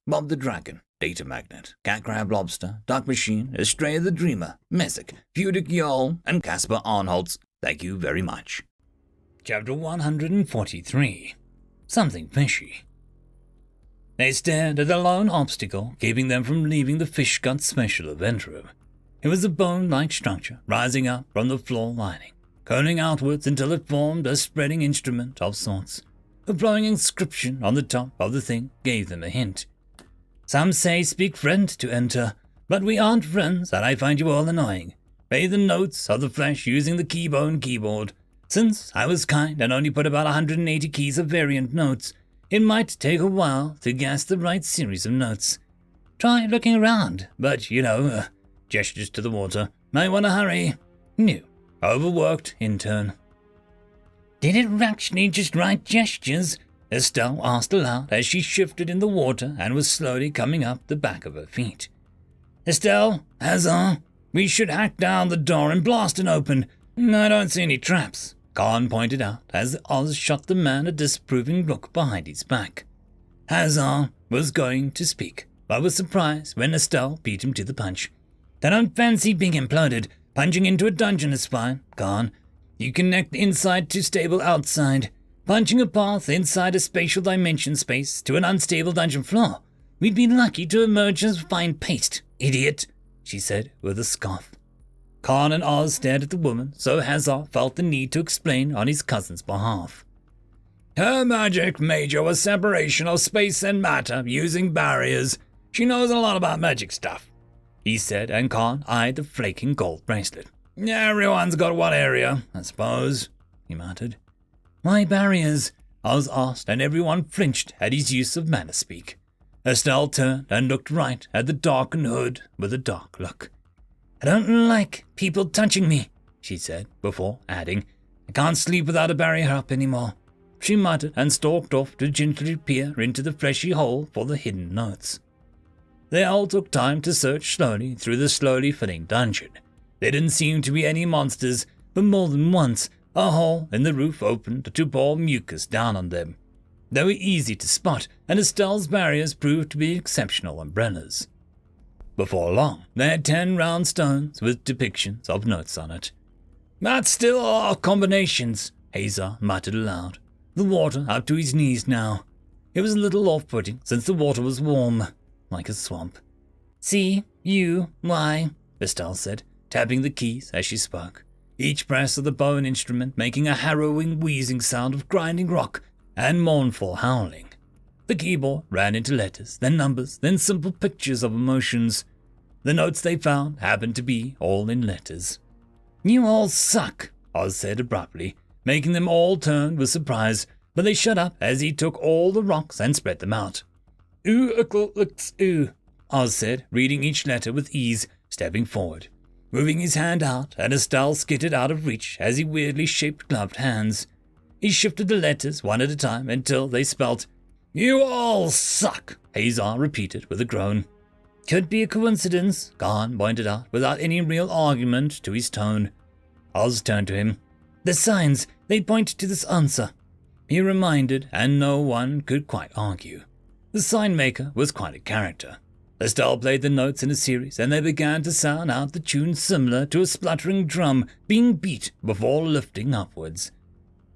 Bob the Dragon, Data Magnet, Cat Crab Lobster, Duck Machine, Estrella the Dreamer, Messick, Fudic Yol, and Casper Arnholtz. Thank you very much. Chapter 143. Something Fishy. They stared at a lone obstacle keeping them from leaving the Fish Gut special event room. It was a bone-like structure rising up from the floor lining, curling outwards until it formed a spreading instrument of sorts. A flowing inscription on the top of the thing gave them a hint. Some say speak friend to enter, but we aren't friends and I find you all annoying. Play the notes of the flesh using the Keybone keyboard. Since I was kind and only put about 180 keys of variant notes, it might take a while to guess the right series of notes. Try looking around, but gestures to the water. Might want to hurry. New, overworked intern. Did it actually just write gestures? Estelle asked aloud as she shifted in the water and was slowly coming up the back of her feet. Estelle, Hazard, we should hack down the door and blast it open. I don't see any traps, Khan pointed out as Oz shot the man a disapproving look behind his back. Hazard was going to speak, but was surprised when Estelle beat him to the punch. I don't fancy being imploded. Punching into a dungeon is fine, Khan. You connect the inside to stable outside. Punching a path inside a spatial dimension space to an unstable dungeon floor. We'd be lucky to emerge as fine paste, idiot, she said with a scoff. Khan and Oz stared at the woman, so Hazard felt the need to explain on his cousin's behalf. Her magic major was separation of space and matter using barriers. She knows a lot about magic stuff, he said, and Khan eyed the flaking gold bracelet. Everyone's got one area, I suppose, he muttered. Why barriers? Oz asked, and everyone flinched at his use of mana speak. Estelle turned and looked right at the darkened hood with a dark look. I don't like people touching me, she said, before adding, I can't sleep without a barrier up anymore. She muttered and stalked off to gently peer into the fleshy hole for the hidden notes. They all took time to search slowly through the slowly filling dungeon. There didn't seem to be any monsters, but more than once, a hole in the roof opened to pour mucus down on them. They were easy to spot, and Estelle's barriers proved to be exceptional umbrellas. Before long, they had 10 round stones with depictions of notes on it. That's still our combinations, Hazar muttered aloud, the water up to his knees now. It was a little off-putting since the water was warm, like a swamp. C-U-Y, Estelle said, tapping the keys as she spoke, each press of the bone instrument making a harrowing wheezing sound of grinding rock and mournful howling. The keyboard ran into letters, then numbers, then simple pictures of emotions. The notes they found happened to be all in letters. You all suck, Oz said abruptly, making them all turn with surprise, but they shut up as he took all the rocks and spread them out. Ooh, Oz said, reading each letter with ease, stepping forward, moving his hand out, and Estelle skittered out of reach as he weirdly shaped gloved hands. He shifted the letters one at a time until they spelt, You all suck, Hazar repeated with a groan. Could be a coincidence, Khan pointed out, without any real argument to his tone. Oz turned to him. The signs, they point to this answer, he reminded, and no one could quite argue. The sign maker was quite a character. Estelle played the notes in a series, and they began to sound out the tune similar to a spluttering drum being beat before lifting upwards.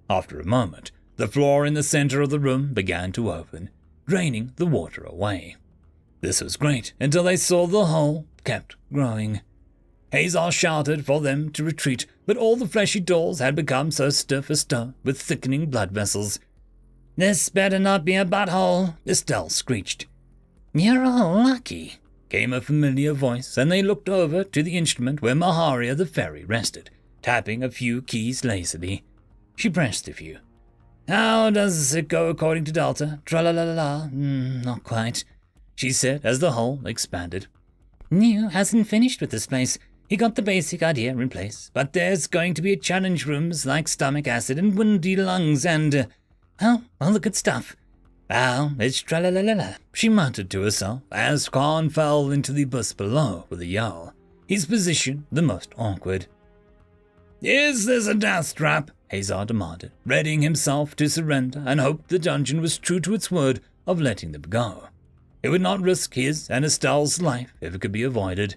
After a moment, the floor in the center of the room began to open, draining the water away. This was great until they saw the hole kept growing. Hazar shouted for them to retreat, but all the fleshy dolls had become so stiff as stone with thickening blood vessels. This better not be a butthole, Estelle screeched. You're all lucky, came a familiar voice, and they looked over to the instrument where Maharia the fairy rested, tapping a few keys lazily. She pressed a few. How does it go according to Delta? Tra-la-la-la-la. Not quite, she said as the hole expanded. New hasn't finished with this place. He got the basic idea in place, but there's going to be challenge rooms like stomach acid and windy lungs and, all the good stuff. Well, it's tra-la-la-la-la, she muttered to herself as Khan fell into the abyss below with a yell, his position the most awkward. Is this a death trap? Hazar demanded, readying himself to surrender and hoped the dungeon was true to its word of letting them go. It would not risk his and Estelle's life if it could be avoided.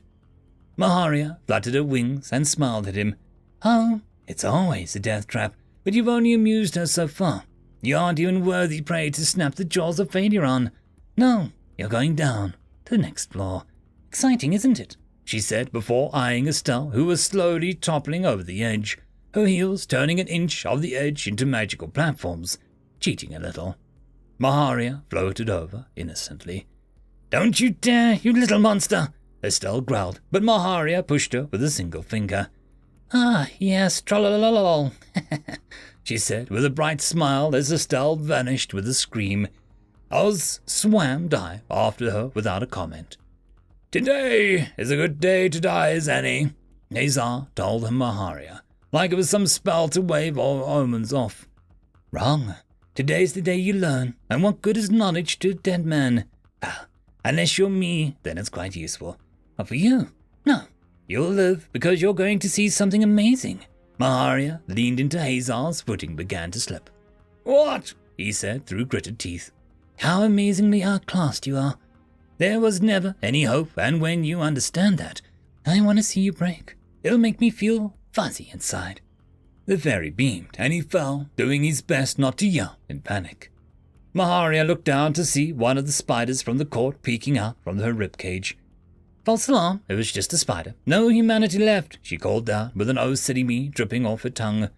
Maharia fluttered her wings and smiled at him. Oh, it's always a death trap, but you've only amused her so far. You aren't even worthy prey to snap the jaws of failure on. No, you're going down to the next floor. Exciting, isn't it? She said before eyeing Estelle, who was slowly toppling over the edge, her heels turning an inch of the edge into magical platforms, cheating a little. Maharia floated over innocently. Don't you dare, you little monster! Estelle growled, but Maharia pushed her with a single finger. Ah, yes, trolololol, she said with a bright smile as Estelle vanished with a scream. Oz swam dive after her without a comment. Today is a good day to die, Zanny, Nazar told him Maharia, like it was some spell to wave all omens off. Wrong. Today's the day you learn, and what good is knowledge to a dead man? Well, unless you're me, then it's quite useful. But for you, no. You'll live because you're going to see something amazing. Maharia leaned into Hazar's footing began to slip. What? He said through gritted teeth. How amazingly outclassed you are. There was never any hope, and when you understand that, I want to see you break. It'll make me feel fuzzy inside. The fairy beamed, and he fell, doing his best not to yell in panic. Maharia looked down to see one of the spiders from the court peeking out from her ribcage. False alarm, it was just a spider. No humanity left, she called down with an "Oh, silly me" dripping off her tongue.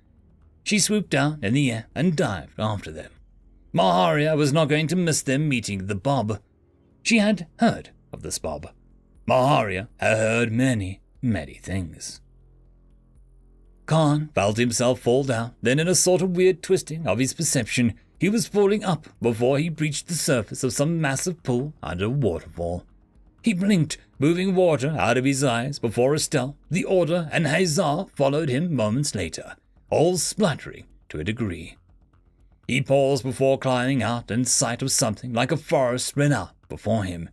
She swooped down in the air and dived after them. Maharia was not going to miss them meeting the Bob. She had heard of this Bob. Maharia had heard many, many things. Khan felt himself fall down, then in a sort of weird twisting of his perception, he was falling up before he breached the surface of some massive pool under a waterfall. He blinked, moving water out of his eyes before Estelle, the Order, and Hazar followed him moments later, all spluttering to a degree. He paused before climbing out, and sight of something like a forest spread out before him.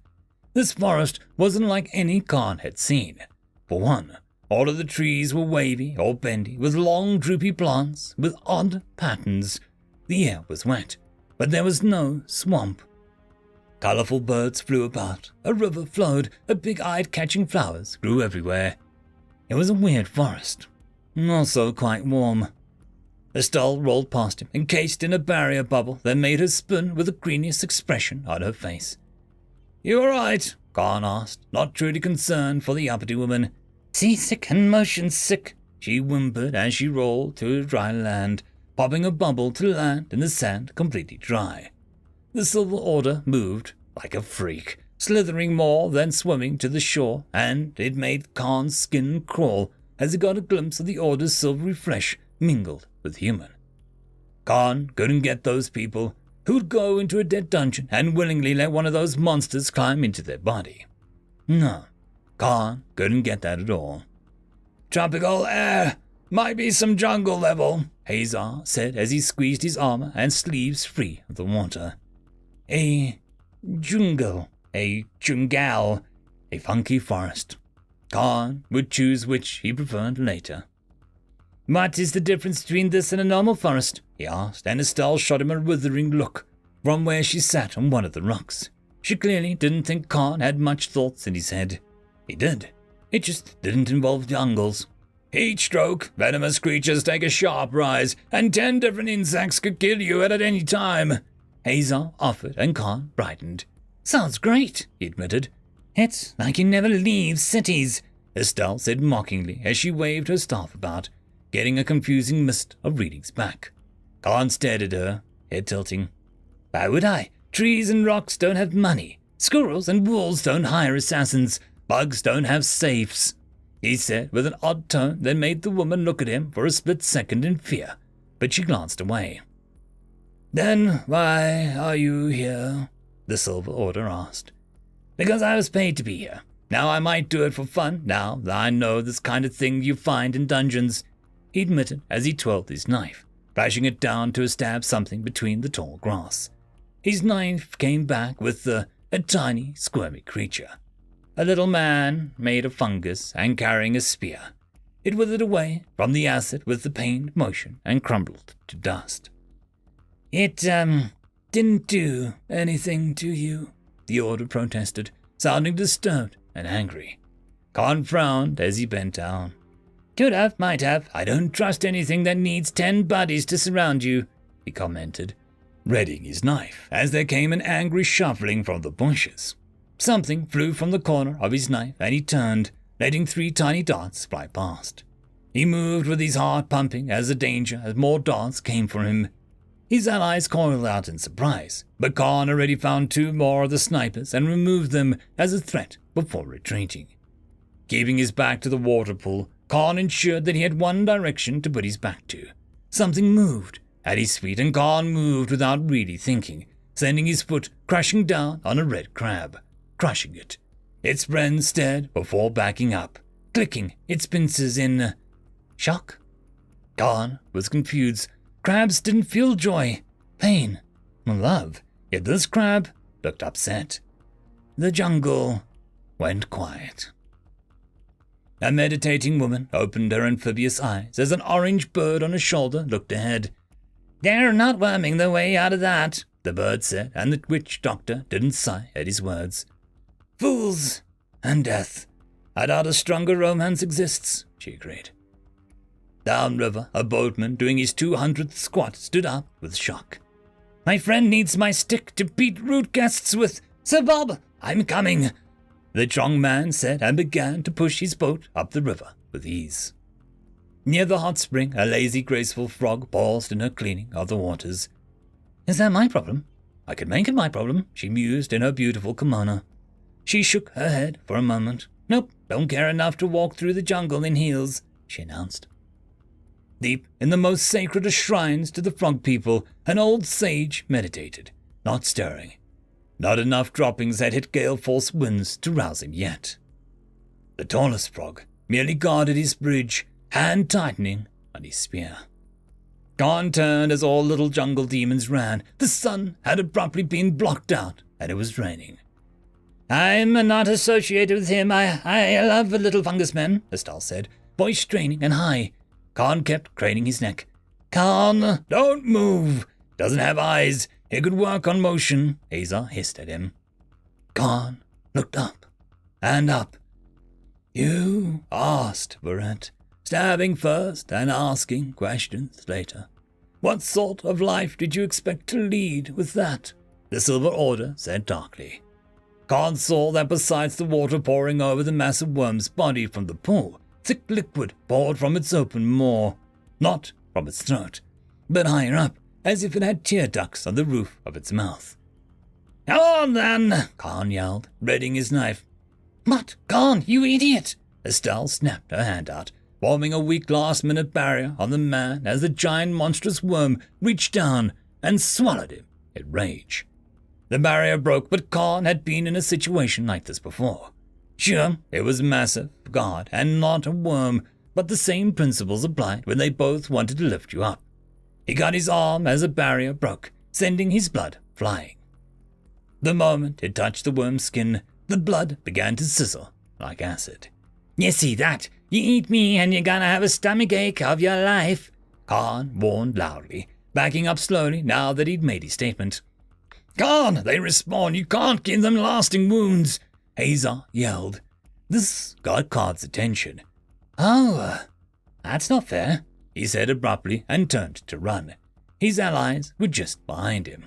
This forest wasn't like any Khan had seen. For one, all of the trees were wavy or bendy, with long droopy plants with odd patterns. The air was wet, but there was no swamp. Colorful birds flew about, a river flowed, a big eye-catching flowers grew everywhere. It was a weird forest, also quite warm. Estelle rolled past him, encased in a barrier bubble that made her spin with the greeniest expression on her face. You all right? Khan asked, not truly concerned for the uppity woman. Seasick and motion sick, she whimpered as she rolled to dry land, popping a bubble to land in the sand completely dry. The Silver Order moved like a freak, slithering more than swimming to the shore, and it made Khan's skin crawl as he got a glimpse of the Order's silvery flesh mingled with human. Khan couldn't get those people who'd go into a dead dungeon and willingly let one of those monsters climb into their body. No, Khan couldn't get that at all. Tropical air, might be some jungle level, Hazar said as he squeezed his armor and sleeves free of the water. A jungle, a jungle, a funky forest. Khan would choose which he preferred later. What is the difference between this and a normal forest? He asked, and Estelle shot him a withering look from where she sat on one of the rocks. She clearly didn't think Khan had much thoughts in his head. He did. It just didn't involve jungles. Heat stroke, venomous creatures take a sharp rise, and 10 different insects could kill you at any time. Hazar offered, and Khan brightened. Sounds great, he admitted. It's like you never leave cities, Estelle said mockingly as she waved her staff about, getting a confusing mist of readings back. Khan stared at her, head tilting. Why would I? Trees and rocks don't have money. Squirrels and wolves don't hire assassins. Bugs don't have safes, he said with an odd tone that made the woman look at him for a split second in fear, but she glanced away. Then why are you here? The Silver Order asked. Because I was paid to be here. Now I might do it for fun, now that I know this kind of thing you find in dungeons, he admitted as he twirled his knife, flashing it down to stab something between the tall grass. His knife came back with a tiny, squirmy creature. A little man made of fungus and carrying a spear. It withered away from the acid with the pained motion and crumbled to dust. It, didn't do anything to you, the order protested, sounding disturbed and angry. Khan frowned as he bent down. Could have, might have. I don't trust anything that needs 10 bodies to surround you, he commented, readying his knife as there came an angry shuffling from the bushes. Something flew from the corner of his knife and he turned, letting 3 tiny darts fly past. He moved with his heart pumping as the danger as more darts came for him. His allies coiled out in surprise, but Khan already found 2 more of the snipers and removed them as a threat before retreating. Keeping his back to the water pool, Khan ensured that he had one direction to put his back to. Something moved at his feet and Khan moved without really thinking, sending his foot crashing down on a red crab, crushing it. Its friend stared before backing up, clicking its pincers in shock. Khan was confused. Crabs didn't feel joy, pain, or love, yet this crab looked upset. The jungle went quiet. A meditating woman opened her amphibious eyes as an orange bird on her shoulder looked ahead. They're not worming their way out of that, the bird said, and the witch doctor didn't sigh at his words. Fools and death. I doubt a stronger romance exists, she agreed. Downriver, a boatman doing his 200th squat stood up with shock. My friend needs my stick to beat rude guests with. Sir Bob, I'm coming, the strong man said and began to push his boat up the river with ease. Near the hot spring, a lazy, graceful frog paused in her cleaning of the waters. Is that my problem? I could make it my problem, she mused in her beautiful kimono. She shook her head for a moment. Nope, don't care enough to walk through the jungle in heels, she announced. Deep in the most sacred of shrines to the frog people, an old sage meditated, not stirring. Not enough droppings had hit gale-force winds to rouse him yet. The tallest frog merely guarded his bridge, hand tightening on his spear. Khan turned as all little jungle demons ran. The sun had abruptly been blocked out, and it was raining. I'm not associated with him. I love little fungus men, Estelle said, voice straining and high. Khan kept craning his neck. Khan, don't move. Doesn't have eyes. He could work on motion, Azar hissed at him. Khan looked up and up. You asked for it, stabbing first and asking questions later. What sort of life did you expect to lead with that? The Silver Order said darkly. Khan saw that besides the water pouring over the massive worm's body from the pool, thick liquid poured from its open maw, not from its throat, but higher up, as if it had tear ducts on the roof of its mouth. Come on, then, Khan yelled, readying his knife. What, Khan, you idiot! Estelle snapped her hand out, forming a weak last-minute barrier on the man as the giant monstrous worm reached down and swallowed him in rage. The barrier broke, but Khan had been in a situation like this before. Sure, it was massive, God, and not a worm, but the same principles applied when they both wanted to lift you up. He got his arm as the barrier broke, sending his blood flying. The moment it touched the worm's skin, the blood began to sizzle like acid. You see that? You eat me and you're gonna have a stomachache of your life, Khan warned loudly, backing up slowly now that he'd made his statement. Khan, they respawn. You can't give them lasting wounds, Azar yelled. This got Khan's attention. Oh, that's not fair, he said abruptly and turned to run. His allies were just behind him.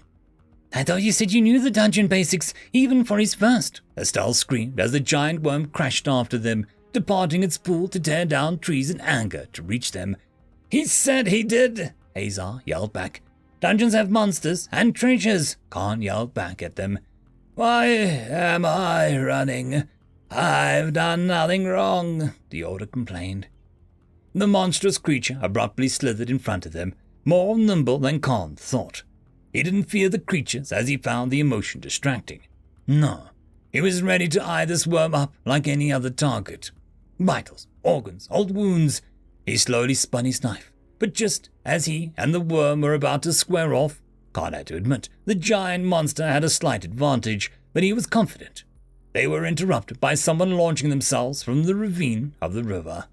I thought you said you knew the dungeon basics, even for his first, Estelle screamed as the giant worm crashed after them, departing its pool to tear down trees in anger to reach them. He said he did, Azar yelled back. Dungeons have monsters and treasures, Khan yelled back at them. Why am I running? I've done nothing wrong, the Order complained. The monstrous creature abruptly slithered in front of them, more nimble than Khan thought. He didn't fear the creatures as he found the emotion distracting. No, he was ready to eye this worm up like any other target. Vitals, organs, old wounds. He slowly spun his knife, but just as he and the worm were about to square off, Khan had to admit the giant monster had a slight advantage, but he was confident. They were interrupted by someone launching themselves from the ravine of the river.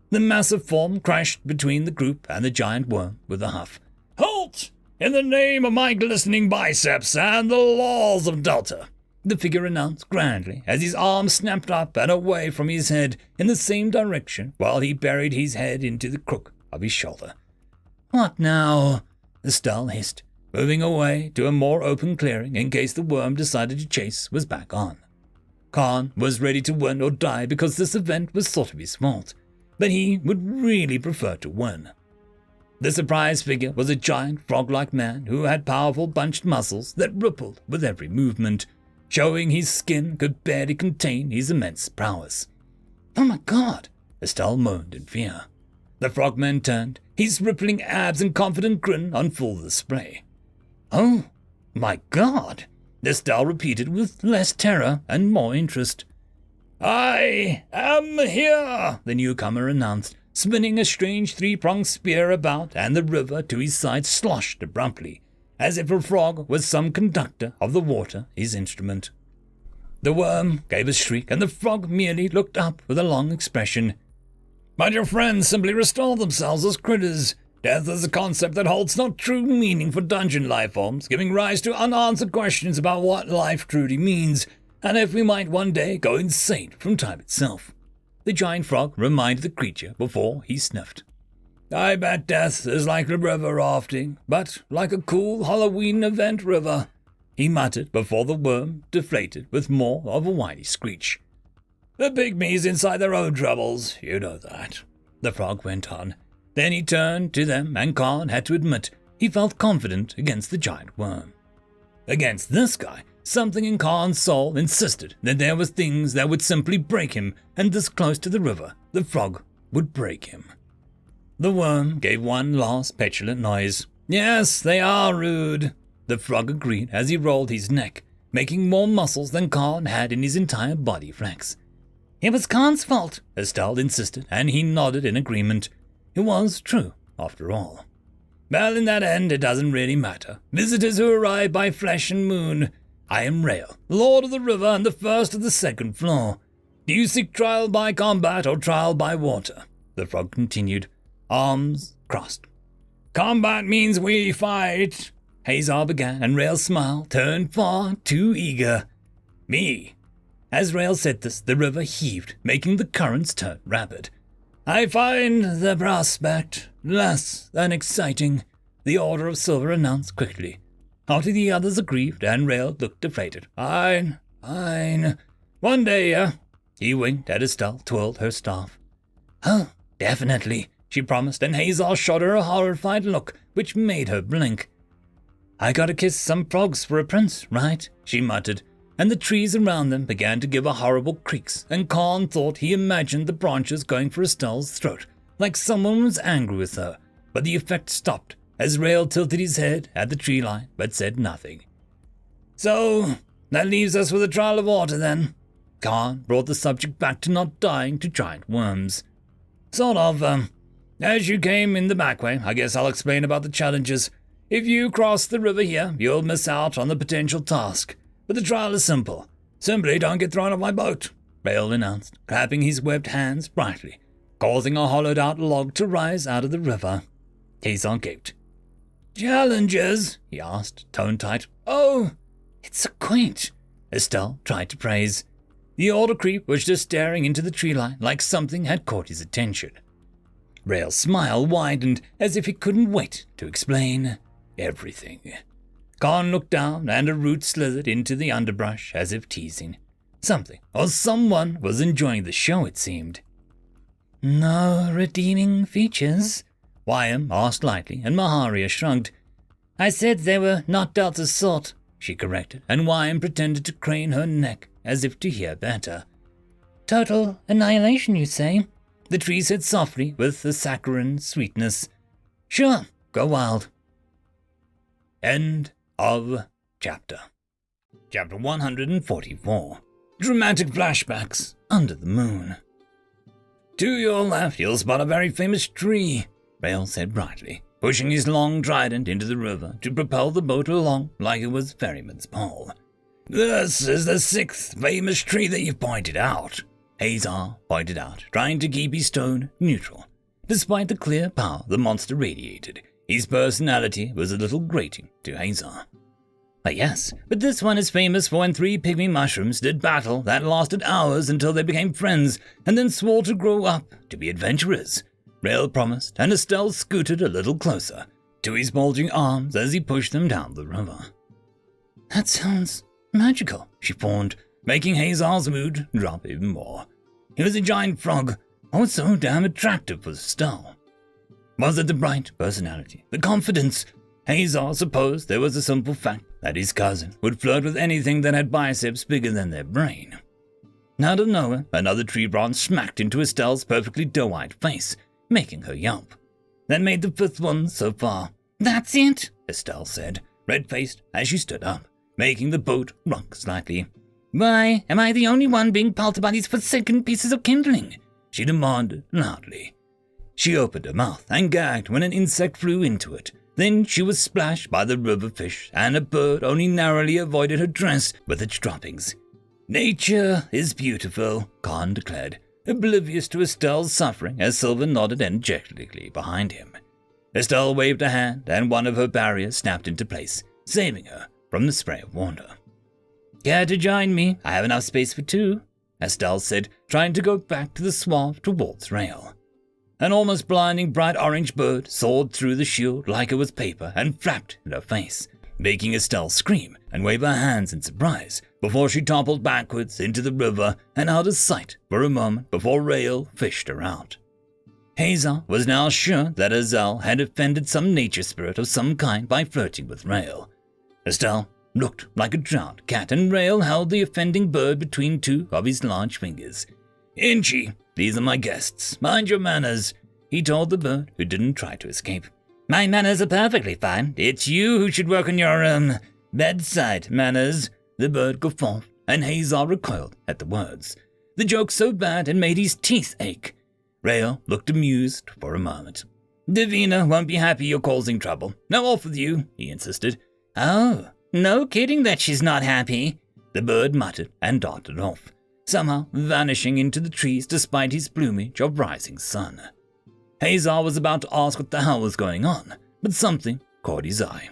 The massive form crashed between the group and the giant worm with a huff. Halt! In the name of my glistening biceps and the laws of Delta. the figure announced grandly as his arm snapped up and away from his head in the same direction while he buried his head into the crook of his shoulder. "What now?" Estelle hissed, moving away to a more open clearing in case the worm decided to chase was back on. Khan was ready to win or die because this event was sort of his fault, but he would really prefer to win. The surprise figure was a giant frog-like man who had powerful bunched muscles that rippled with every movement, showing his skin could barely contain his immense prowess. "Oh my God!" Estelle moaned in fear. The frogman turned, his rippling abs and confident grin on full display. "Oh my God!" Estelle repeated with less terror and more interest. "I am here," the newcomer announced, spinning a strange three-pronged spear about, and the river to his side sloshed abruptly, as if a frog was some conductor of the water, his instrument. The worm gave a shriek, and the frog merely looked up with a long expression. "But your friends simply restore themselves as critters. Death is a concept that holds no true meaning for dungeon life forms, giving rise to unanswered questions about what life truly means, and if we might one day go insane from time itself." The giant frog reminded the creature before he sniffed. "I bet death is like a river rafting, but like a cool Halloween event river," he muttered before the worm deflated with more of a whiny screech. "The pygmies inside their own troubles, you know that," the frog went on. Then he turned to them, and Khan had to admit he felt confident against the giant worm. Against this guy, something in Khan's soul insisted that there were things that would simply break him, and this close to the river, the frog would break him. The worm gave one last petulant noise. "Yes, they are rude," the frog agreed as he rolled his neck, making more muscles than Khan had in his entire body flex. "It was Khan's fault," Estelle insisted, and he nodded in agreement. It was true, after all. "Well, in that end, it doesn't really matter. Visitors who arrive by flesh and moon. I am Rael, Lord of the River and the first of the second floor. Do you seek trial by combat or trial by water?" the frog continued, arms crossed. "Combat means we fight," Hazar began, and Rael's smile turned far too eager. "Me." As Rael said this, the river heaved, making the currents turn rapid. "I find the prospect less than exciting," the Order of Silver announced quickly. After the others agreed, and Rael looked deflated. Fine. One day, yeah." He winked at Estelle, twirled her staff. "Oh, definitely," she promised, and Hazar shot her a horrified look, which made her blink. "I gotta kiss some frogs for a prince, right?" she muttered, and the trees around them began to give a horrible creaks, and Khan thought he imagined the branches going for Estelle's throat, like someone was angry with her, but the effect stopped as Rael tilted his head at the tree line, but said nothing. "So, that leaves us with a trial of water, then." Khan brought the subject back to not dying to giant worms. "Sort of, as you came in the back way, I guess I'll explain about the challenges. If you cross the river here, you'll miss out on the potential task. But the trial is simple. Simply don't get thrown off my boat," Rael announced, clapping his webbed hands brightly, causing a hollowed-out log to rise out of the river. Hazar gaped. "Challenges?" he asked, tone tight. "Oh, it's so quaint," Estelle tried to praise. The older creep was just staring into the tree line like something had caught his attention. Rael's smile widened as if he couldn't wait to explain everything. Khan looked down, and a root slithered into the underbrush as if teasing. Something or someone was enjoying the show, it seemed. "No redeeming features?" Wyam asked lightly, and Maharia shrugged. "I said they were not Delta's sort," she corrected, and Wyam pretended to crane her neck as if to hear better. "Total annihilation, you say?" the tree said softly with a saccharine sweetness. "Sure, go wild." End of chapter. Chapter 144. Dramatic flashbacks under the moon. "To your left, you'll spot a very famous tree," Rael said brightly, pushing his long trident into the river to propel the boat along like it was ferryman's pole. "This is the 6th famous tree that you've pointed out," Hazar pointed out, trying to keep his tone neutral. Despite the clear power the monster radiated, his personality was a little grating to Hazar. Yes, but this one is famous for when 3 pygmy mushrooms did battle that lasted hours until they became friends and then swore to grow up to be adventurers. Rail promised, and Estelle scooted a little closer to his bulging arms as he pushed them down the river. That sounds magical, she fawned, making Hazar's mood drop even more. He was a giant frog. Oh, so damn attractive for Estelle. Was it the bright personality, the confidence? Hazar supposed there was a simple fact that his cousin would flirt with anything that had biceps bigger than their brain. Out of nowhere, another tree branch smacked into Estelle's perfectly doe-eyed face, making her yelp. That made the 5th one so far. That's it, Estelle said, red-faced as she stood up, making the boat rock slightly. Why, am I the only one being pelted by these forsaken pieces of kindling? She demanded loudly. She opened her mouth and gagged when an insect flew into it. Then she was splashed by the river fish, and a bird only narrowly avoided her dress with its droppings. Nature is beautiful, Khan declared, oblivious to Estelle's suffering as Silver nodded energetically behind him. Estelle waved a hand, and one of her barriers snapped into place, saving her from the spray of water. Care to join me? I have enough space for 2, Estelle said, trying to go back to the swath towards Rail. An almost blinding bright orange bird soared through the shield like it was paper and flapped in her face, making Estelle scream and wave her hands in surprise before she toppled backwards into the river and out of sight for a moment before Rail fished her out. Hazar was now sure that Azal had offended some nature spirit of some kind by flirting with Rail. Estelle looked like a drowned cat, and Rail held the offending bird between 2 of his large fingers. Inchi, these are my guests. Mind your manners, he told the bird, who didn't try to escape. My manners are perfectly fine. It's you who should work on your, bedside manners, the bird guffawed, and Hazar recoiled at the words. The joke so bad it made his teeth ache. Rail looked amused for a moment. Davina won't be happy you're causing trouble. Now off with you, he insisted. Oh, no kidding that she's not happy, the bird muttered and darted off, somehow vanishing into the trees despite his plumage of rising sun. Hazar was about to ask what the hell was going on, but something caught his eye.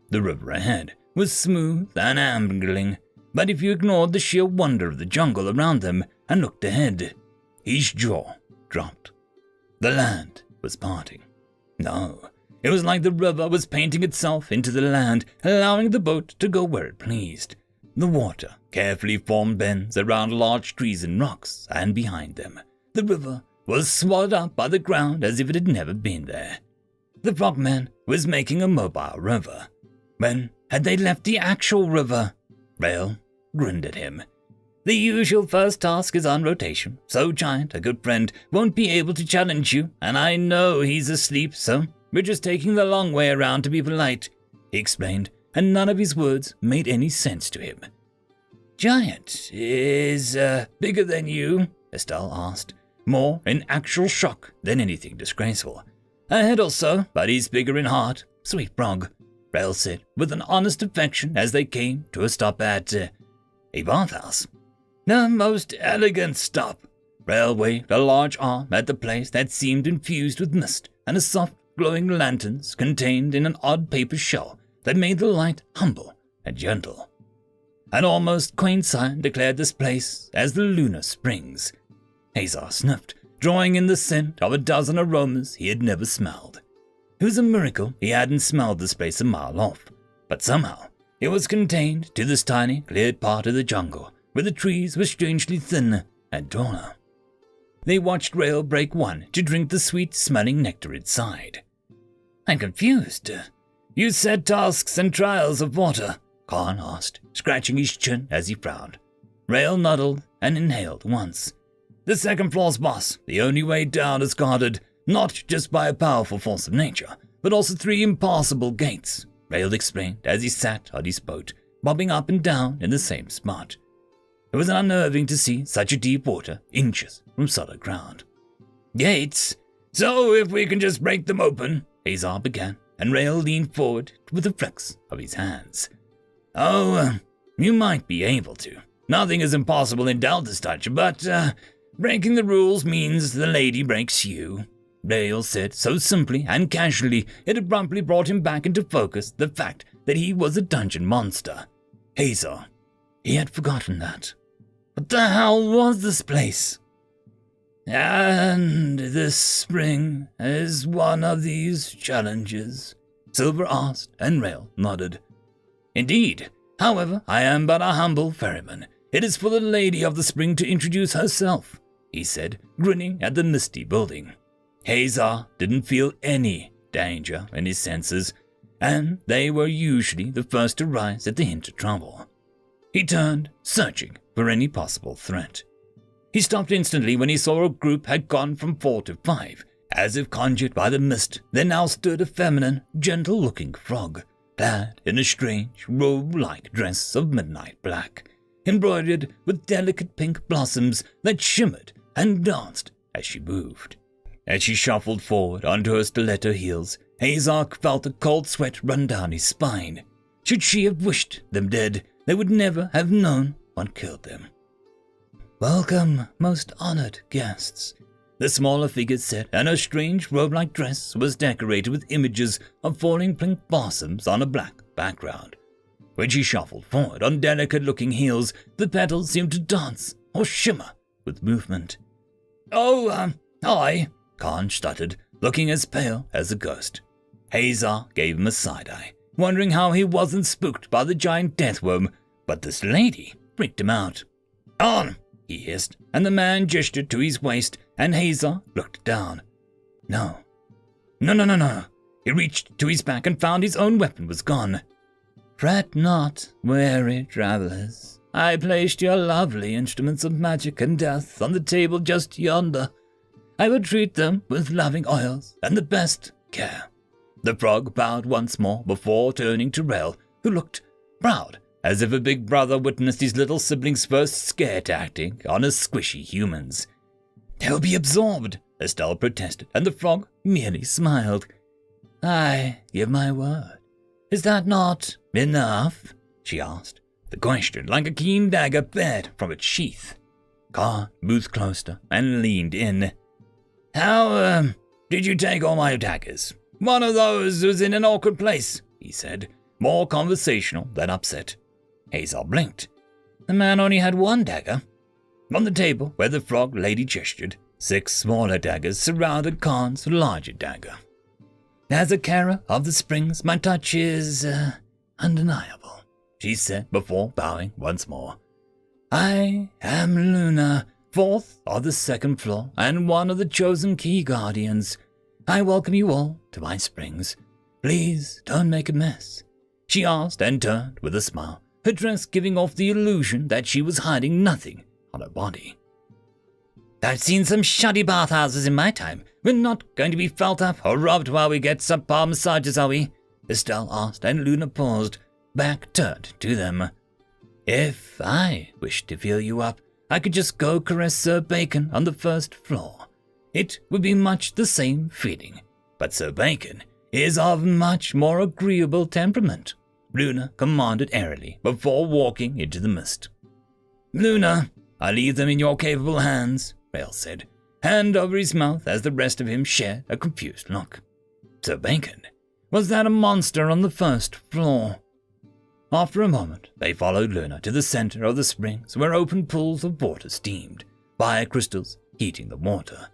The river ahead was smooth and ambling, but if you ignored the sheer wonder of the jungle around them and looked ahead, his jaw dropped. The land was parting. No, it was like the river was painting itself into the land, allowing the boat to go where it pleased. The water carefully formed bends around large trees and rocks, and behind them, the river was swallowed up by the ground as if it had never been there. The frogman was making a mobile river. When had they left the actual river? Rail grinned at him. The usual first task is on rotation, so Giant, a good friend, won't be able to challenge you, and I know he's asleep, so we're just taking the long way around to be polite, he explained, and none of his words made any sense to him. Giant is, bigger than you? Estelle asked, more in actual shock than anything disgraceful. A head or so, but he's bigger in heart, sweet frog, Rail said, with an honest affection as they came to a stop at, a bathhouse. The most elegant stop. Rail waved a large arm at the place that seemed infused with mist and a soft, glowing lanterns contained in an odd paper shell that made the light humble and gentle. An almost quaint sign declared this place as the Lunar Springs. Hazar sniffed, drawing in the scent of a dozen aromas he had never smelled. It was a miracle he hadn't smelled this place a mile off, but somehow it was contained to this tiny, cleared part of the jungle where the trees were strangely thin and taller. They watched Rail break one to drink the sweet-smelling nectar inside. I'm confused. You said tasks and trials of water, Khan asked, scratching his chin as he frowned. Rail nodded and inhaled once. The second floor's boss, the only way down is guarded, not just by a powerful force of nature, but also 3 impassable gates, Rail explained as he sat on his boat, bobbing up and down in the same spot. It was unnerving to see such a deep water inches from solid ground. Gates? So if we can just break them open, Hazar began, and Rail leaned forward with a flex of his hands. Oh, you might be able to. Nothing is impossible in Delta's touch, but breaking the rules means the lady breaks you, Rail said so simply and casually it abruptly brought him back into focus the fact that he was a dungeon monster. Hazel. He had forgotten that. What the hell was this place? And this spring is one of these challenges, Silver asked, and Rail nodded. Indeed. However, I am but a humble ferryman. It is for the lady of the spring to introduce herself, he said, grinning at the misty building. Hazar didn't feel any danger in his senses, and they were usually the first to rise at the hint of trouble. He turned, searching for any possible threat. He stopped instantly when he saw a group had gone from 4 to 5. As if conjured by the mist, there now stood a feminine, gentle-looking frog, clad in a strange, robe-like dress of midnight black, embroidered with delicate pink blossoms that shimmered and danced as she moved. As she shuffled forward onto her stiletto heels, Hazark felt a cold sweat run down his spine. Should she have wished them dead, they would never have known what killed them. Welcome, most honored guests, the smaller figure said, and her strange robe-like dress was decorated with images of falling pink blossoms on a black background. When she shuffled forward on delicate-looking heels, the petals seemed to dance or shimmer with movement. Hi, Khan stuttered, looking as pale as a ghost. Hazar gave him a side-eye, wondering how he wasn't spooked by the giant deathworm, but this lady freaked him out. On! He hissed, and the man gestured to his waist, and Hazar looked down. No. He reached to his back and found his own weapon was gone. Fret not, weary travelers. I placed your lovely instruments of magic and death on the table just yonder. I will treat them with loving oils and the best care. The frog bowed once more before turning to Rel, who looked proud, as if a big brother witnessed his little sibling's first scare tactic on his squishy humans. They'll be absorbed, Estelle protested, and the frog merely smiled. I give my word. Is that not enough? She asked, the question like a keen dagger bared from its sheath. Khan moved closer and leaned in. How, did you take all my daggers? One of those was in an awkward place, he said, more conversational than upset. Hazel blinked. The man only had one dagger. On the table where the frog lady gestured, 6 smaller daggers surrounded Khan's larger dagger. As a carer of the springs, my touch is undeniable, she said before bowing once more. I am Luna, 4th of the 2nd floor and one of the chosen key guardians. I welcome you all to my springs. Please don't make a mess, she asked and turned with a smile, her dress giving off the illusion that she was hiding nothing on her body. I've seen some shoddy bathhouses in my time. We're not going to be felt up or rubbed while we get subpar massages, are we? Estelle asked, and Luna paused, back turned to them. If I wished to feel you up, I could just go caress Sir Bacon on the 1st floor. It would be much the same feeling, but Sir Bacon is of much more agreeable temperament, Luna commanded airily before walking into the mist. Luna, I leave them in your capable hands, Rail said, hand over his mouth as the rest of him shared a confused look. Sir Bacon, was that a monster on the 1st floor? After a moment, they followed Luna to the center of the springs where open pools of water steamed, fire crystals heating the water.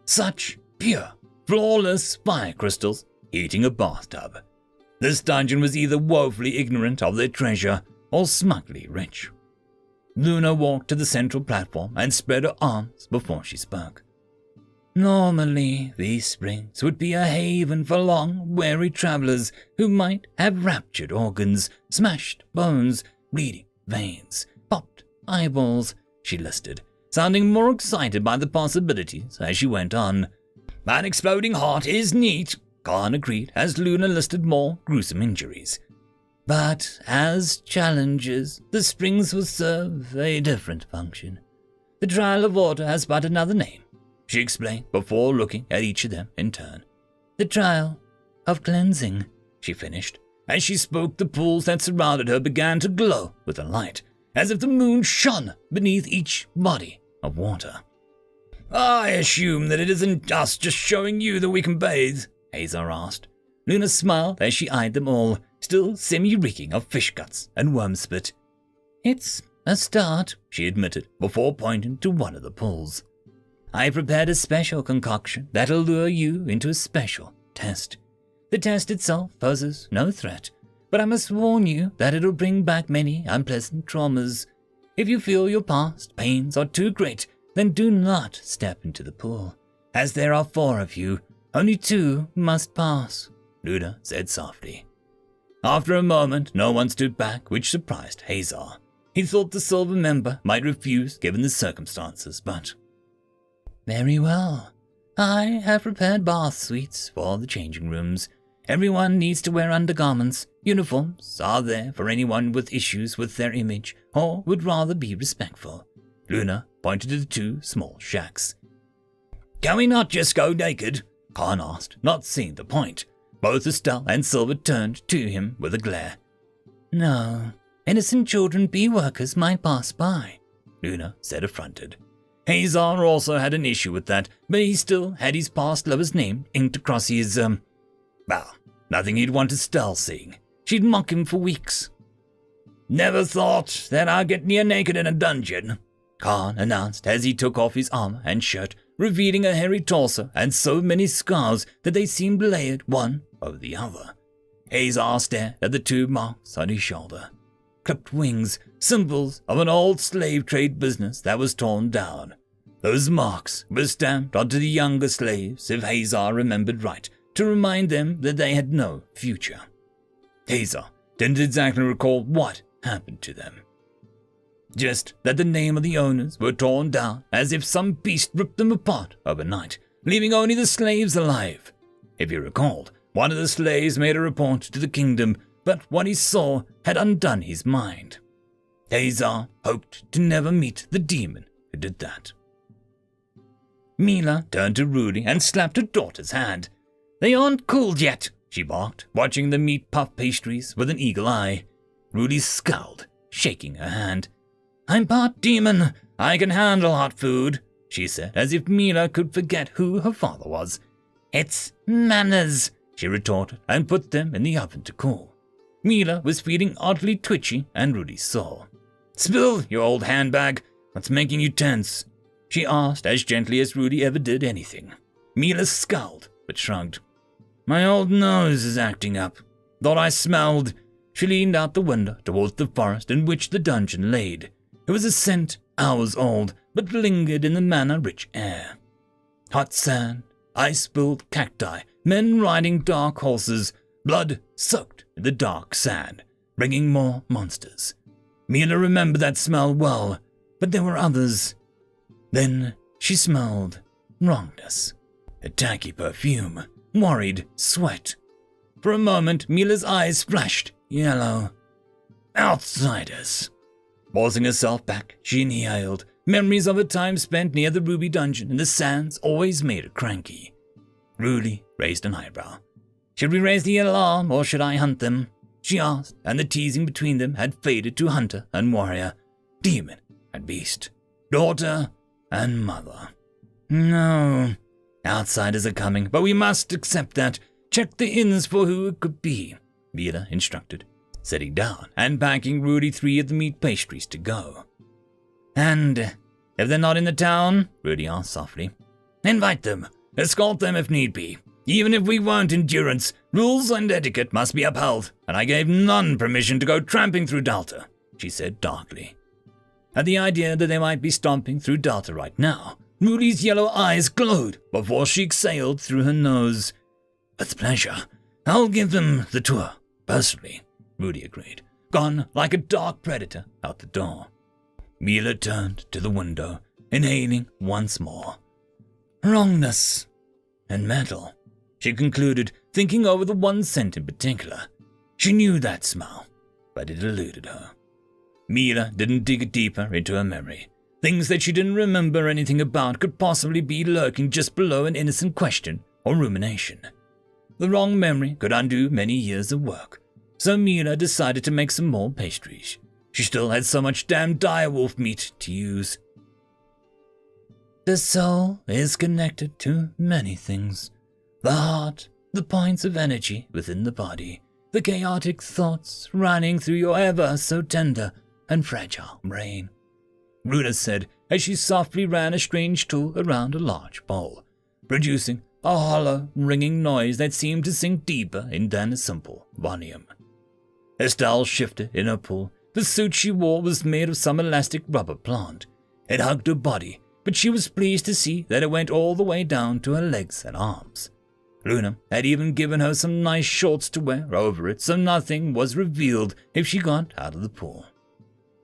Such pure, flawless fire crystals heating a bathtub. This dungeon was either woefully ignorant of their treasure or smugly rich. Luna walked to the central platform and spread her arms before she spoke. Normally, these springs would be a haven for long, weary travelers who might have ruptured organs, smashed bones, bleeding veins, popped eyeballs, she listed, sounding more excited by the possibilities as she went on. An exploding heart is neat, Khan agreed as Luna listed more gruesome injuries. But as challenges, the springs will serve a different function. The trial of water has but another name, she explained before looking at each of them in turn. The trial of cleansing, she finished. As she spoke, the pools that surrounded her began to glow with a light, as if the moon shone beneath each body of water. I assume that it isn't us just showing you that we can bathe, Hazar asked. Luna smiled as she eyed them all, still semi-reeking of fish guts and worm spit. "It's a start," she admitted, before pointing to one of the pools. "I prepared a special concoction that'll lure you into a special test. The test itself poses no threat, but I must warn you that it'll bring back many unpleasant traumas. If you feel your past pains are too great, then do not step into the pool. As there are 4 of you, only 2 must pass," Luna said softly. After a moment, no one stood back, which surprised Hazar. He thought the silver member might refuse given the circumstances, but... "Very well. I have prepared bath suites for the changing rooms. Everyone needs to wear undergarments. Uniforms are there for anyone with issues with their image or would rather be respectful." Luna pointed to the 2 small shacks. "Can we not just go naked?" Khan asked, not seeing the point. Both Estelle and Silver turned to him with a glare. "No. Innocent children bee workers might pass by," Luna said affronted. Hazar also had an issue with that, but he still had his past lover's name inked across his, well, nothing he'd want Estelle seeing. She'd mock him for weeks. "Never thought that I'd get near naked in a dungeon," Khan announced as he took off his armor and shirt, revealing a hairy torso and so many scars that they seemed layered one over the other. Hazar stared at the 2 marks on his shoulder. Clipped wings, symbols of an old slave trade business that was torn down. Those marks were stamped onto the younger slaves, if Hazar remembered right, to remind them that they had no future. Hazar didn't exactly recall what happened to them. Just that the name of the owners were torn down as if some beast ripped them apart overnight, leaving only the slaves alive. If he recalled, one of the slaves made a report to the kingdom, but what he saw had undone his mind. Hazar hoped to never meet the demon who did that. Mila turned to Rudy and slapped her daughter's hand. "They aren't cooled yet," she barked, watching the meat puff pastries with an eagle eye. Rudy scowled, shaking her hand. "I'm part demon. I can handle hot food," she said, as if Mila could forget who her father was. "It's manners," she retorted, and put them in the oven to cool. Mila was feeling oddly twitchy, and Rudy saw. "Spill, you old handbag. What's making you tense?" she asked as gently as Rudy ever did anything. Mila scowled, but shrugged. "My old nose is acting up. Thought I smelled." She leaned out the window towards the forest in which the dungeon laid. It was a scent hours old, but lingered in the manna-rich air. Hot sand, ice-spilled cacti, men riding dark horses, blood soaked in the dark sand, bringing more monsters. Mila remembered that smell well, but there were others. Then she smelled wrongness. A tacky perfume, worried sweat. For a moment, Mila's eyes flashed yellow. Outsiders. Forcing herself back, she inhaled. Memories of her time spent near the Ruby dungeon in the sands always made her cranky. Rudy raised an eyebrow. "Should we raise the alarm, or should I hunt them?" she asked, and the teasing between them had faded to hunter and warrior, demon and beast, daughter and mother. "No. Outsiders are coming, but we must accept that. Check the inns for who it could be," Mila instructed, sitting down and packing Rudy 3 of the meat pastries to go. "And if they're not in the town?" Rudy asked softly. "Invite them. Escort them if need be. Even if we weren't endurance, rules and etiquette must be upheld, and I gave none permission to go tramping through Delta," she said darkly. At the idea that they might be stomping through Delta right now, Rudy's yellow eyes glowed before she exhaled through her nose. "With pleasure. I'll give them the tour, personally," Rudy agreed, gone like a dark predator out the door. Mila turned to the window, inhaling once more. "Wrongness and metal," she concluded, thinking over the one scent in particular. She knew that smell, but it eluded her. Mila didn't dig deeper into her memory. Things that she didn't remember anything about could possibly be lurking just below an innocent question or rumination. The wrong memory could undo many years of work, so Mila decided to make some more pastries. She still had so much damn direwolf meat to use. The soul is connected to many things. The heart, the points of energy within the body, the chaotic thoughts running through your ever so tender and fragile brain," Luna said as she softly ran a strange tool around a large bowl, producing a hollow, ringing noise that seemed to sink deeper into a simple volume. Estelle shifted in her pool. The suit she wore was made of some elastic rubber plant. It hugged her body, but she was pleased to see that it went all the way down to her legs and arms. Luna had even given her some nice shorts to wear over it, so nothing was revealed if she got out of the pool.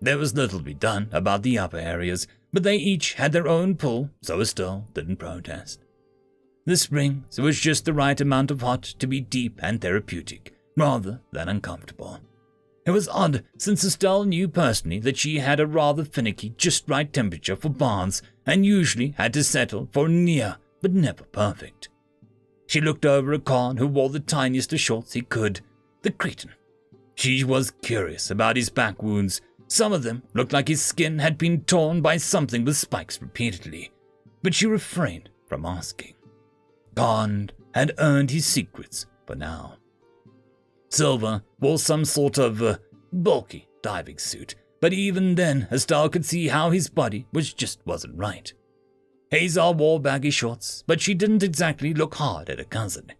There was little to be done about the upper areas, but they each had their own pool, so Estelle didn't protest. The springs was just the right amount of hot to be deep and therapeutic, rather than uncomfortable. It was odd, since Estelle knew personally that she had a rather finicky, just right temperature for baths and usually had to settle for near, but never perfect. She looked over at Khan, who wore the tiniest of shorts he could, the cretin. She was curious about his back wounds. Some of them looked like his skin had been torn by something with spikes repeatedly, but she refrained from asking. Khan had earned his secrets for now. Silver wore some sort of bulky diving suit, but even then Estelle could see how his body wasn't right. Hazar wore baggy shorts, but she didn't exactly look hard at her cousin.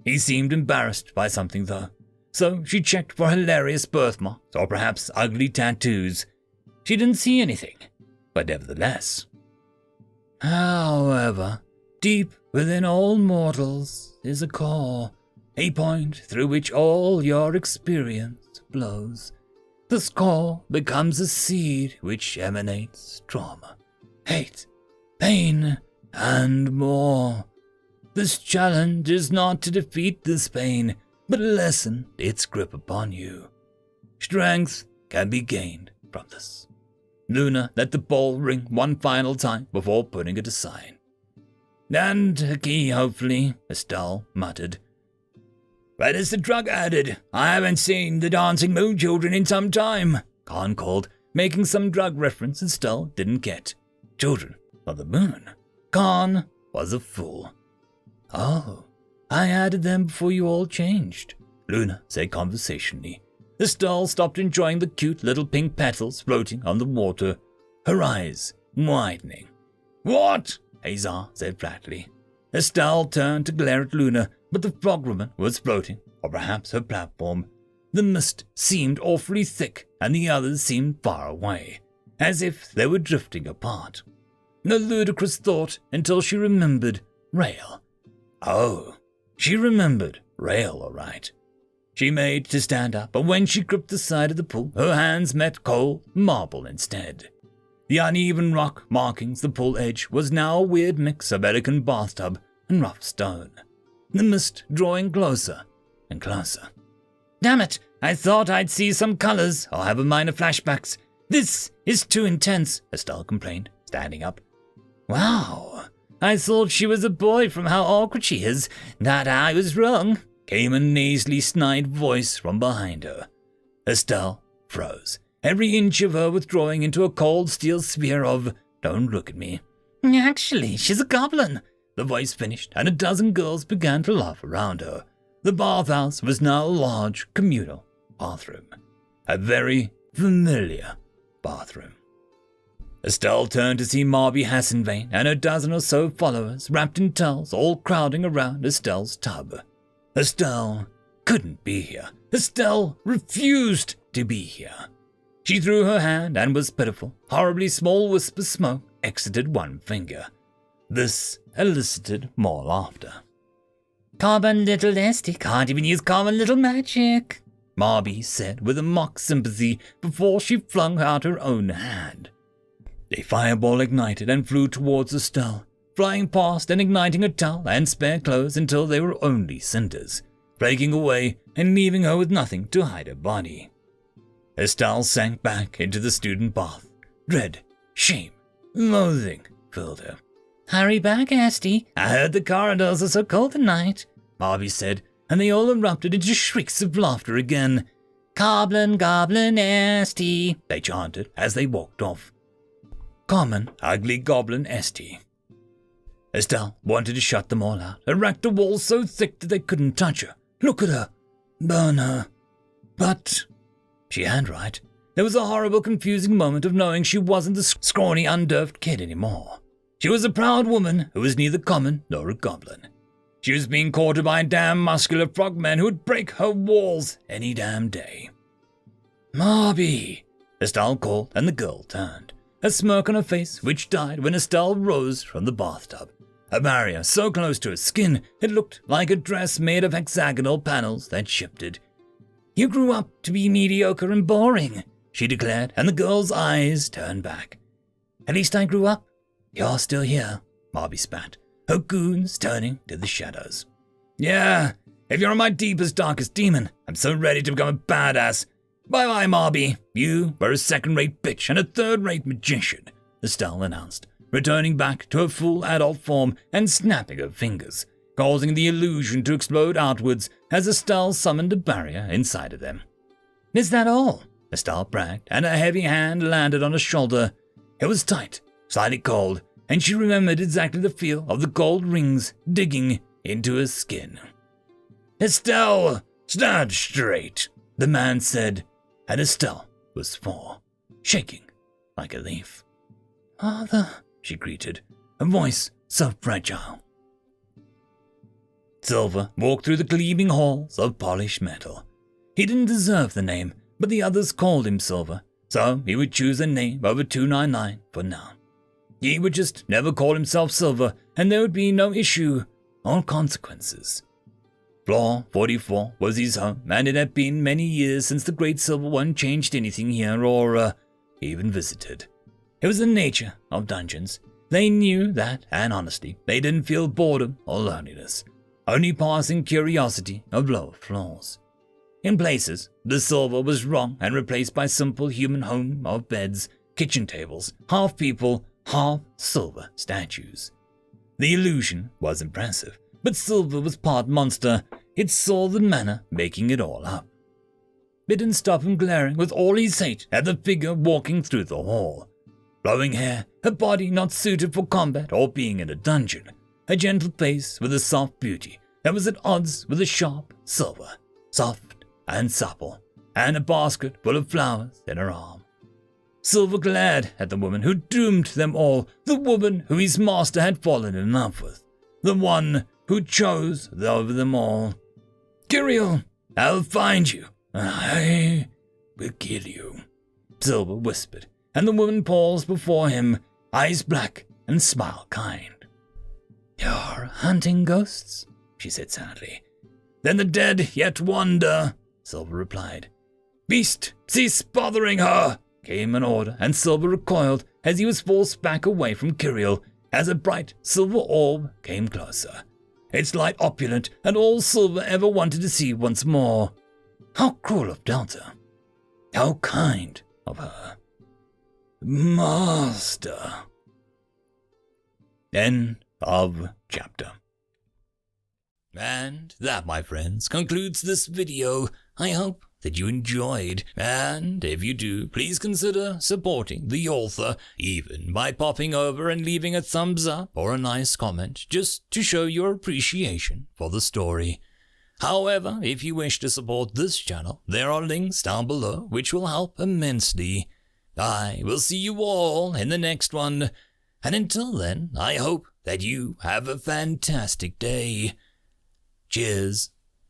He seemed embarrassed by something though, so she checked for hilarious birthmarks or perhaps ugly tattoos. She didn't see anything, but nevertheless. However, deep within all mortals is a core, a point through which all your experience flows. This core becomes a seed which emanates trauma, hate, pain, and more. This challenge is not to defeat this pain, but lessen its grip upon you. Strength can be gained from this. Luna let the bell ring one final time before putting it aside. And a key, hopefully, Estelle muttered. Where is the drug added? I haven't seen the dancing moon children in some time, Khan called, making some drug reference Estelle didn't get. Children of the moon. Khan was a fool. Oh, I added them before you all changed, Luna said conversationally. Estelle stopped enjoying the cute little pink petals floating on the water, her eyes widening. What? Hazar said flatly. Estelle turned to glare at Luna, but the frogwoman was floating, or perhaps her platform. The mist seemed awfully thick, and the others seemed far away, as if they were drifting apart. A ludicrous thought until she remembered Rail. Oh, she remembered Rail all right. She made to stand up, but when she gripped the side of the pool, her hands met cold marble instead. The uneven rock markings the pool edge was now a weird mix of elegant bathtub and rough stone. The mist drawing closer and closer. Damn it, I thought I'd see some colors or have a minor flashbacks. This is too intense, Estelle complained, standing up. Wow, I thought she was a boy from how awkward she is. That I was wrong, came a nasally snide voice from behind her. Estelle froze, every inch of her withdrawing into a cold steel sphere of, don't look at me. Actually, she's a goblin, the voice finished, and a dozen girls began to laugh around her. The bathhouse was now a large communal bathroom, a very familiar bathroom. Estelle turned to see Marby Hassenvein and a dozen or so followers wrapped in towels all crowding around Estelle's tub. Estelle couldn't be here. Estelle refused to be here. She threw her hand and was pitiful. Horribly small wisp of smoke exited one finger. This elicited more laughter. Common little Esty can't even use common little magic, Marby said with a mock sympathy before she flung out her own hand. A fireball ignited and flew towards Estelle, flying past and igniting her towel and spare clothes until they were only cinders, breaking away and leaving her with nothing to hide her body. Estelle sank back into the student bath. Dread, shame, loathing filled her. Hurry back, Esty. I heard the corridors are so cold tonight, Marby said, and they all erupted into shrieks of laughter again. Goblin, goblin, Esty, they chanted as they walked off. Common, ugly goblin Esty. Estelle wanted to shut them all out, erect a wall so thick that they couldn't touch her. Look at her. Burn her. But she had right. There was a horrible, confusing moment of knowing she wasn't the scrawny, unnerved kid anymore. She was a proud woman who was neither common nor a goblin. She was being courted by a damn muscular frogman who would break her walls any damn day. "Marby," Estelle called, and the girl turned, a smirk on her face which died when Estelle rose from the bathtub. A barrier so close to her skin it looked like a dress made of hexagonal panels that shifted. "You grew up to be mediocre and boring," she declared, and the girl's eyes turned back. "At least I grew up. You're still here," Marby spat, her goons turning to the shadows. "Yeah, if you're my deepest, darkest demon, I'm so ready to become a badass. Bye-bye, Marby. You were a second-rate bitch and a third-rate magician," Estelle announced, returning back to her full adult form and snapping her fingers, causing the illusion to explode outwards as Estelle summoned a barrier inside of them. "Is that all?" Estelle bragged, and a heavy hand landed on her shoulder. It was tight, slightly cold, and she remembered exactly the feel of the gold rings digging into her skin. "Estelle, stand straight," the man said, and Estelle was 4, shaking like a leaf. "Father," she greeted, a voice so fragile. Silver walked through the gleaming halls of polished metal. He didn't deserve the name, but the others called him Silver, so he would choose a name over 299 for now. He would just never call himself Silver, and there would be no issue or consequences. Floor 44 was his home, and it had been many years since the Great Silver One changed anything here or even visited. It was the nature of dungeons. They knew that, and honestly, they didn't feel boredom or loneliness, only passing curiosity of lower floors. In places, the silver was wrong and replaced by simple human home of beds, kitchen tables, half people, half silver statues. The illusion was impressive, but Silver was part monster. It saw the manner making it all up. It didn't stop him glaring with all his hate at the figure walking through the hall. Flowing hair, a body not suited for combat or being in a dungeon, a gentle face with a soft beauty that was at odds with the sharp silver, soft and supple, and a basket full of flowers in her arm. Silver glared at the woman who doomed them all, the woman who his master had fallen in love with, the one who chose over them all. "Kiriel, I'll find you. I will kill you," Silver whispered, and the woman paused before him, eyes black and smile kind. "You're hunting ghosts?" she said sadly. "Then the dead yet wander," Silver replied. "Beast, cease bothering her," came an order, and Silver recoiled as he was forced back away from Kiriel as a bright silver orb came closer, its light opulent and all Silver ever wanted to see once more. How cruel of Delta. How kind of her. Master. End of chapter. And that, my friends, concludes this video. I hope that you enjoyed, and if you do, please consider supporting the author, even by popping over and leaving a thumbs up or a nice comment, just to show your appreciation for the story. However, if you wish to support this channel, there are links down below which will help immensely. I will see you all in the next one, and until then, I hope that you have a fantastic day. Cheers.